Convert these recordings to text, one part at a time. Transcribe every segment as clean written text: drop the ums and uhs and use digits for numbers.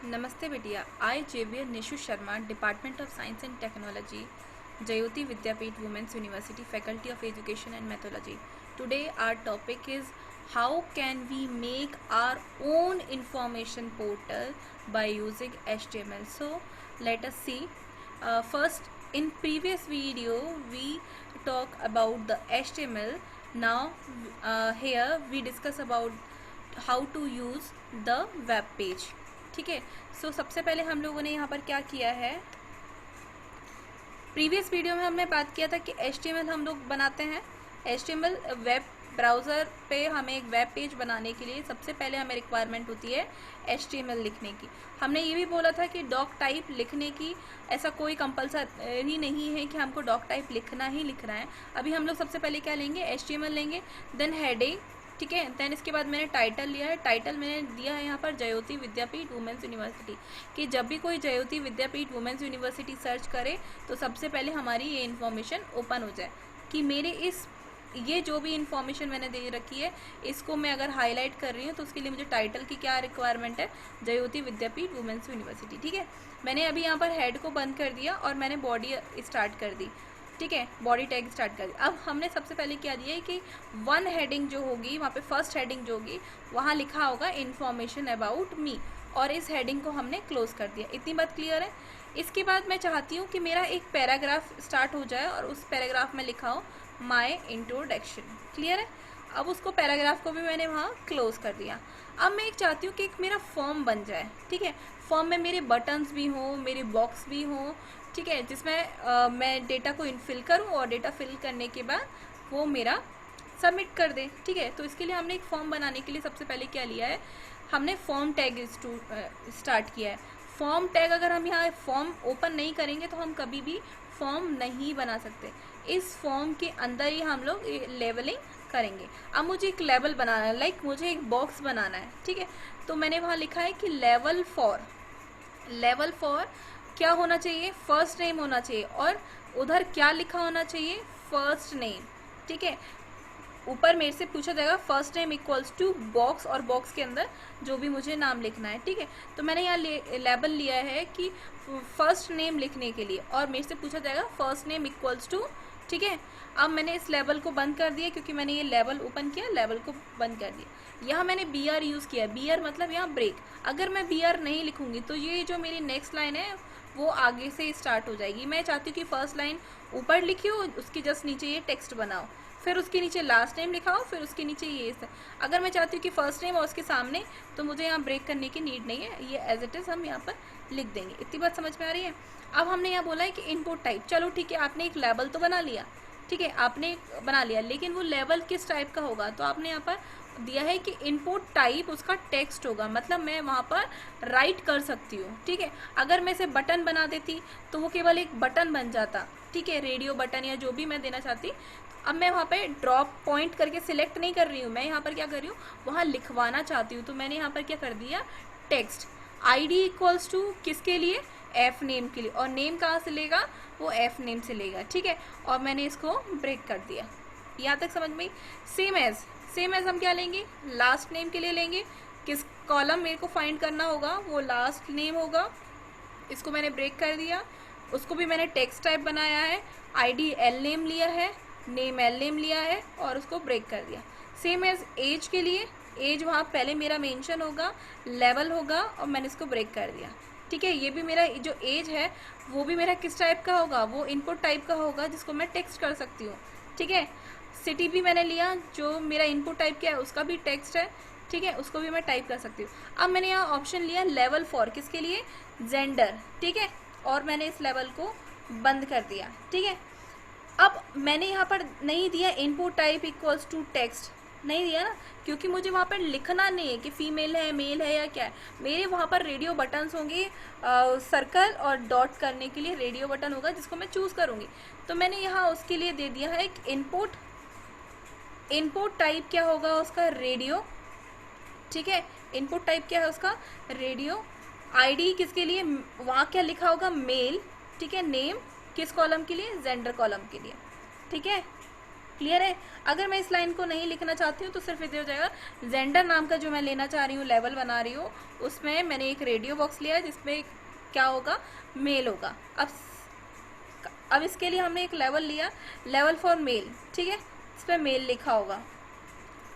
Namaste Vidya. I, JVR Nishu Sharma, Department of Science and Technology, Jayoti Vidyapeeth Women's University, Faculty of Education and Methodology. Today our topic is how can we make our own information portal by using HTML. So let us see. First, in previous video we talk about the HTML. Now here we discuss about how to use the web page. ठीक है. सो सबसे पहले हम लोगों ने यहाँ पर क्या किया है, प्रीवियस वीडियो में हमने बात किया था कि HTML हम लोग बनाते हैं. HTML वेब ब्राउज़र पे हमें एक वेब पेज बनाने के लिए सबसे पहले हमें रिक्वायरमेंट होती है HTML लिखने की. हमने ये भी बोला था कि डॉक टाइप लिखने की ऐसा कोई कंपल्सरी नहीं है कि हमको डॉक टाइप लिखना ही लिखना है. अभी हम लोग सबसे पहले क्या लेंगे, HTML लेंगे, देन हेडिंग, ठीक है, देन इसके बाद मैंने टाइटल लिया है. टाइटल मैंने दिया है यहाँ पर जयोति विद्यापीठ वुमेंस यूनिवर्सिटी, कि जब भी कोई जयोति विद्यापीठ वुमेंस यूनिवर्सिटी सर्च करे तो सबसे पहले हमारी ये इन्फॉर्मेशन ओपन हो जाए कि मेरे ये जो भी इन्फॉर्मेशन मैंने दे रखी है इसको मैं अगर हाईलाइट कर रही हूँ तो उसके लिए मुझे टाइटल की क्या रिक्वायरमेंट है, जयोति विद्यापीठ वुमेंस यूनिवर्सिटी. ठीक है, मैंने अभी यहाँ पर हेड को बंद कर दिया और मैंने बॉडी स्टार्ट कर दी. ठीक है, बॉडी टैग स्टार्ट कर दिया. अब हमने सबसे पहले क्या दिया है कि वन हेडिंग जो होगी वहाँ पे फर्स्ट हेडिंग जो होगी वहाँ लिखा होगा इन्फॉर्मेशन अबाउट मी, और इस हेडिंग को हमने क्लोज कर दिया. इतनी बात क्लियर है. इसके बाद मैं चाहती हूँ कि मेरा एक पैराग्राफ स्टार्ट हो जाए और उस पैराग्राफ में लिखा हो माई इंट्रोडक्शन. क्लियर है. अब उसको पैराग्राफ को भी मैंने वहाँ क्लोज कर दिया. अब मैं एक चाहती हूँ कि एक मेरा फॉर्म बन जाए. ठीक है, फॉर्म में मेरे बटन्स भी हों, मेरे बॉक्स भी हों, ठीक है, जिसमें मैं डेटा को इनफिल करूँ और डेटा फिल करने के बाद वो मेरा सबमिट कर दे. ठीक है, तो इसके लिए हमने एक फॉर्म बनाने के लिए सबसे पहले क्या लिया है, हमने फॉर्म टैग स्टार्ट किया है. फॉर्म टैग अगर हम यहाँ फॉर्म ओपन नहीं करेंगे तो हम कभी भी फॉर्म नहीं बना सकते. इस फॉर्म के अंदर ही हम लोग लेवलिंग करेंगे. अब मुझे एक लेवल बनाना है, लाइक मुझे एक बॉक्स बनाना है. ठीक है, तो मैंने वहाँ लिखा है कि लेवल फॉर क्या होना चाहिए, फर्स्ट नेम होना चाहिए, और उधर क्या लिखा होना चाहिए, फर्स्ट नेम. ठीक है, ऊपर मेरे से पूछा जाएगा first name equals to box, और बॉक्स के अंदर जो भी मुझे नाम लिखना है. ठीक है, तो मैंने यहाँ लेबल लिया है कि फर्स्ट नेम लिखने के लिए, और मेरे से पूछा जाएगा फर्स्ट नेम इक्वल्स टू. ठीक है, अब मैंने इस लेवल को बंद कर दिया क्योंकि मैंने ये लेवल ओपन किया, लेवल को बंद कर दिया. यहाँ मैंने BR यूज़ किया. BR मतलब यहाँ ब्रेक. अगर मैं BR नहीं लिखूंगी तो ये जो मेरी नेक्स्ट लाइन है वो आगे से स्टार्ट हो जाएगी. मैं चाहती हूँ कि फर्स्ट लाइन ऊपर लिखी हो, उसके जस्ट नीचे ये टेक्स्ट बनाओ, फिर उसके नीचे लास्ट नेम लिखा हो, फिर उसके नीचे ये. अगर मैं चाहती हूँ कि फर्स्ट नेम और उसके सामने, तो मुझे यहाँ ब्रेक करने की नीड नहीं है, ये एज इट इज़ हम यहाँ पर लिख देंगे. इतनी बात समझ में आ रही है. अब हमने यहाँ बोला है कि इनपुट टाइप. चलो ठीक है, आपने एक लेवल तो बना लिया. ठीक है, आपने बना लिया, लेकिन वो लेवल किस टाइप का होगा, तो आपने यहाँ पर दिया है कि इनपुट टाइप उसका टेक्स्ट होगा, मतलब मैं वहाँ पर राइट कर सकती हूँ. ठीक है, अगर मैं इसे बटन बना देती तो वो केवल एक बटन बन जाता. ठीक है, रेडियो बटन या जो भी मैं देना चाहती. अब मैं वहाँ पे ड्रॉप पॉइंट करके सिलेक्ट नहीं कर रही हूँ, मैं यहाँ पर क्या कर रही हूँ, वहाँ लिखवाना चाहती हूँ. तो मैंने यहाँ पर क्या कर दिया, टेक्स्ट. ID इक्वल्स टू किसके लिए, एफ नेम के लिए, और नेम कहाँ से लेगा, वो एफ नेम से लेगा. ठीक है, और मैंने इसको ब्रेक कर दिया. यहाँ तक समझ में. सेम एज हम क्या लेंगे, लास्ट नेम के लिए लेंगे. किस कॉलम मेरे को फाइंड करना होगा, वो लास्ट नेम होगा. इसको मैंने ब्रेक कर दिया. उसको भी मैंने टेक्स्ट टाइप बनाया है. ID L नेम लिया है, नेम L नेम लिया है, और उसको ब्रेक कर दिया. सेम एज एज के लिए, एज वहाँ पहले मेरा मेंशन होगा, लेवल होगा, और मैंने इसको ब्रेक कर दिया. ठीक है, ये भी मेरा जो एज है वो भी मेरा किस टाइप का होगा, वो इनपुट टाइप का होगा जिसको मैं टेक्स्ट कर सकती हूँ. ठीक है, सिटी भी मैंने लिया, जो मेरा इनपुट टाइप क्या है उसका भी टेक्स्ट है. ठीक है, उसको भी मैं टाइप कर सकती हूँ. अब मैंने यहाँ ऑप्शन लिया लेवल फॉर, किसके लिए, जेंडर. ठीक है, और मैंने इस लेवल को बंद कर दिया. ठीक है, अब मैंने यहाँ पर नहीं दिया input type equals to text, नहीं दिया ना, क्योंकि मुझे वहाँ पर लिखना नहीं है कि फीमेल है, मेल है या क्या है. मेरे वहाँ पर रेडियो बटन्स होंगे, सर्कल और डॉट करने के लिए रेडियो बटन होगा जिसको मैं चूज़ करूँगी. तो मैंने यहाँ उसके लिए दे दिया है एक इनपुट टाइप क्या होगा उसका, रेडियो. ठीक है, इनपुट टाइप क्या है उसका, रेडियो. ID किसके लिए, वहाँ क्या लिखा होगा, मेल. ठीक है, नेम किस कॉलम के लिए, जेंडर कॉलम के लिए. ठीक है, क्लियर है। अगर मैं इस लाइन को नहीं लिखना चाहती हूँ तो सिर्फ इधर हो जाएगा जेंडर नाम का जो मैं लेना चाह रही हूँ, लेवल बना रही हूँ, उसमें मैंने एक रेडियो बॉक्स लिया है जिसमें क्या होगा, मेल होगा। अब इसके लिए हमने एक लेवल लिया, लेवल फॉर मेल, ठीक है, इस पर मेल लिखा होगा।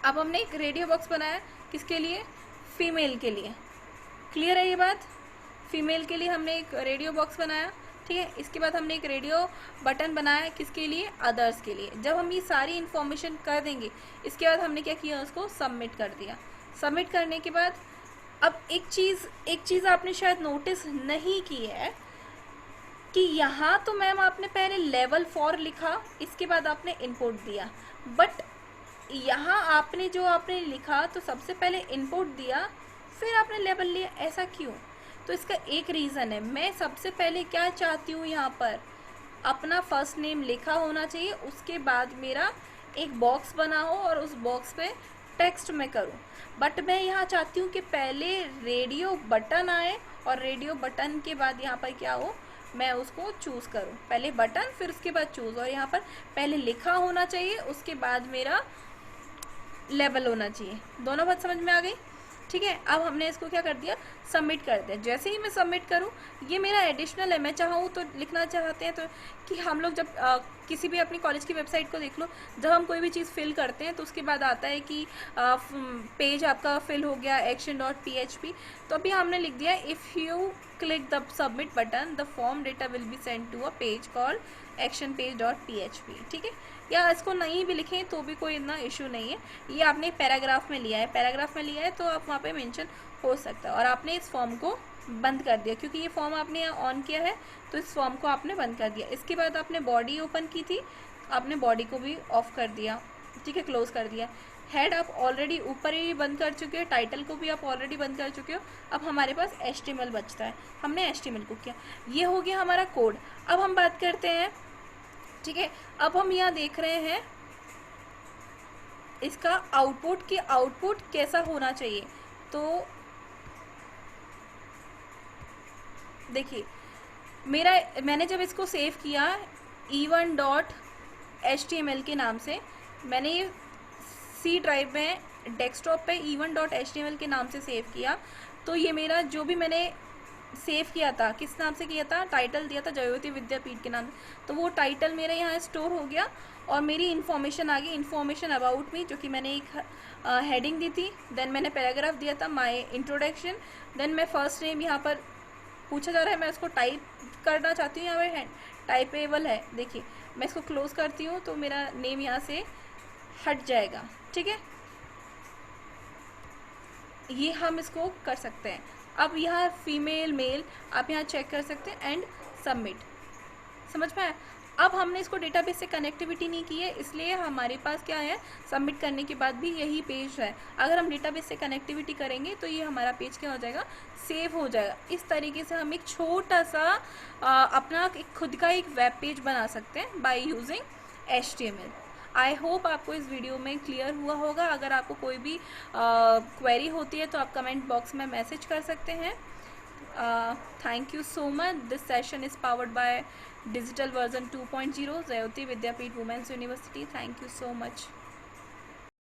अब हमने एक रेडियो बॉक्स बनाया किसके लिए, फीमेल के लिए। क्लियर है ये बात, फीमेल के लिए हमने एक रेडियो बॉक्स बनाया, ठीक है। इसके बाद हमने एक रेडियो बटन बनाया किसके लिए, अदर्स के लिए। जब हम ये सारी इन्फॉर्मेशन कर देंगे, इसके बाद हमने क्या किया, उसको सबमिट कर दिया। सबमिट करने के बाद अब एक चीज़ आपने शायद नोटिस नहीं की है कि यहाँ तो मैम आपने पहले लेवल फॉर लिखा, इसके बाद आपने इनपुट दिया, बट यहाँ आपने लिखा तो सबसे पहले इनपुट दिया फिर आपने लेवल लिया, ऐसा क्यों? तो इसका एक रीज़न है, मैं सबसे पहले क्या चाहती हूँ, यहाँ पर अपना फर्स्ट नेम लिखा होना चाहिए, उसके बाद मेरा एक बॉक्स बना हो और उस बॉक्स पे टेक्स्ट में करूँ। बट मैं यहाँ चाहती हूँ कि पहले रेडियो बटन आए और रेडियो बटन के बाद यहाँ पर क्या हो, मैं उसको चूज़ करूँ, पहले बटन फिर उसके बाद चूज़, और यहाँ पर पहले लिखा होना चाहिए उसके बाद मेरा लेवल होना चाहिए। दोनों बात समझ में आ गई, ठीक है। अब हमने इसको क्या कर दिया, सबमिट कर दिया। जैसे ही मैं सबमिट करूँ, ये मेरा एडिशनल है, मैं चाहूँ तो लिखना चाहते हैं तो कि हम लोग जब किसी भी अपनी कॉलेज की वेबसाइट को देख लो, जब हम कोई भी चीज़ फिल करते हैं तो उसके बाद आता है कि पेज आपका फिल हो गया action.php, तो अभी हमने लिख दिया if you click the submit button the form data will be send to a page call actionpage.php, ठीक है। या इसको नहीं भी लिखें तो भी कोई इतना इशू नहीं है, ये आपने पैराग्राफ में लिया है तो आप वहाँ पे मेंशन हो सकता है। और आपने इस फॉर्म को बंद कर दिया, क्योंकि ये फॉर्म आपने ऑन किया है तो इस फॉर्म को आपने बंद कर दिया। इसके बाद आपने बॉडी ओपन की थी, आपने बॉडी को भी ऑफ कर दिया, ठीक है, क्लोज कर दिया। हेड आप ऑलरेडी ऊपर ही बंद कर चुके हो, टाइटल को भी आप ऑलरेडी बंद कर चुके हो। अब हमारे पास HTML बचता है, हमने HTML को किया, ये हो गया हमारा कोड। अब हम बात करते हैं, ठीक है, अब हम यहाँ देख रहे हैं इसका आउटपुट कि आउटपुट कैसा होना चाहिए। तो देखिए मैंने जब इसको सेव किया e1.html के नाम से, मैंने ये C ड्राइव में डेस्कटॉप पे e1.html के नाम से सेव किया, तो ये मेरा जो भी मैंने सेव किया था किस नाम से किया था, टाइटल दिया था जयोति विद्यापीठ के नाम से, तो वो टाइटल मेरा यहाँ स्टोर हो गया और मेरी इन्फॉर्मेशन आ गई, इन्फॉर्मेशन अबाउट मी, जो कि मैंने एक हेडिंग दी थी, देन मैंने पैराग्राफ दिया था माय इंट्रोडक्शन, देन मैं फर्स्ट नेम यहाँ पर पूछा जा रहा है, मैं उसको टाइप करना चाहती हूँ, यहाँ पर टाइपेबल है, देखिए मैं इसको क्लोज करती हूँ तो मेरा नेम यहाँ से हट जाएगा, ठीक है, ये हम इसको कर सकते हैं। अब यहाँ फीमेल मेल आप यहाँ चेक कर सकते हैं एंड सबमिट, समझ में आया। अब हमने इसको डेटाबेस से कनेक्टिविटी नहीं की है, इसलिए हमारे पास क्या है, सबमिट करने के बाद भी यही पेज है। अगर हम डेटाबेस से कनेक्टिविटी करेंगे तो ये हमारा पेज क्या हो जाएगा, सेव हो जाएगा। इस तरीके से हम एक छोटा सा अपना एक खुद का एक वेब पेज बना सकते हैं by using HTML। I hope आपको इस वीडियो में क्लियर हुआ होगा। अगर आपको कोई भी क्वेरी होती है तो आप कमेंट बॉक्स में मैसेज कर सकते हैं। Thank you so much. This session is powered by digital version 2.0 Jyoti Vidyapeeth women's university. Thank you so much.